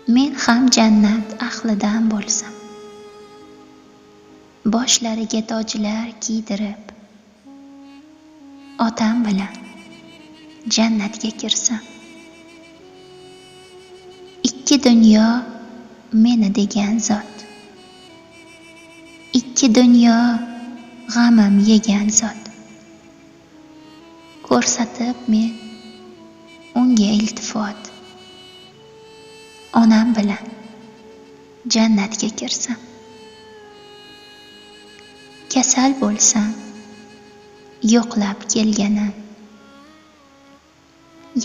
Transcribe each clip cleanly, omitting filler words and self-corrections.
men ham jannat ahlidan bo'lsam, boshlariga tojlar kiydirib, otam bilan jannatga kirsam, ikki dunyo meni degan zot, ikki dunyo g'amim yegan zot, ko'rsatib men unga iltifot, onam bilan jannatga kirsam, kasal bo'lsam yo'qlab kelganim,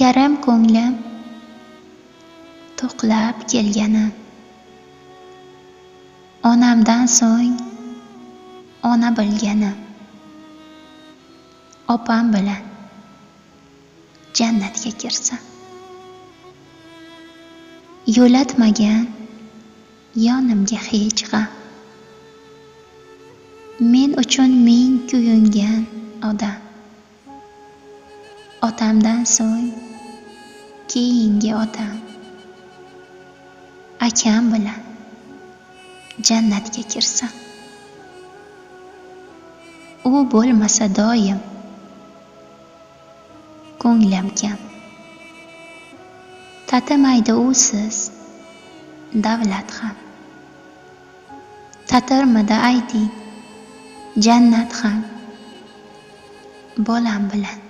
yarim ko'nglim to'qlab kelganim, onamdan so'ng ona bilganim, opam bilan jannatga kirsam, yo'latmagan yonimga hech g'am, men uchun ming kuyungan odam, otamdan so'ng keyingi otam, akam bilan jannatga kirsam, u bo'lmasa doim ko'nglim kam, tatimaydi usiz davlat ham, tatirmidi ayting jannat ham, bolam bilan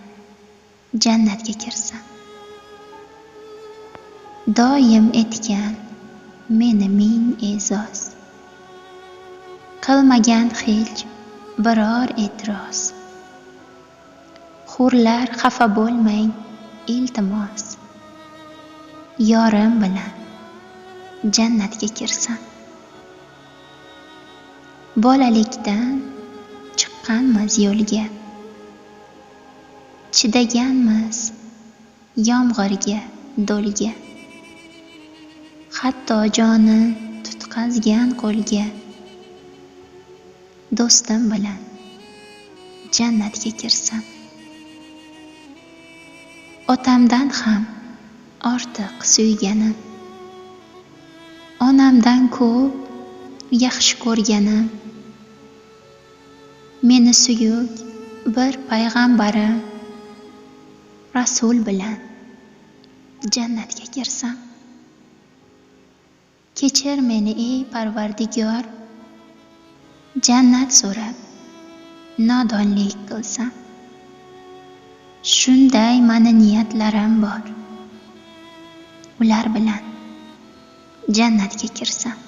jannatga kirsam, doim etgan meni ming e'zoz, qilmagan hech biror e'tiroz, hurlar xafa bo'lmang iltimos, yorim bilan jannatga kirsam, bolalikdan chiqqanmiz yo'lga, chidaganmiz yomg'irga, do'lga, hatto joni tutqazgan qo'lga, do'stim bilan jannatga kirsam, otamdan ham ortiq suyganim, onamdan ko'p yaxshi ko'rganim, meni suyuk bir payg'ambarim Rasul bilan jannatga kirsam, kechir meni ey Parvardigor, jannat so'rab nodonlik qilsam, shunday mani niyatlarim bor, ular bilan jannatga kirsam.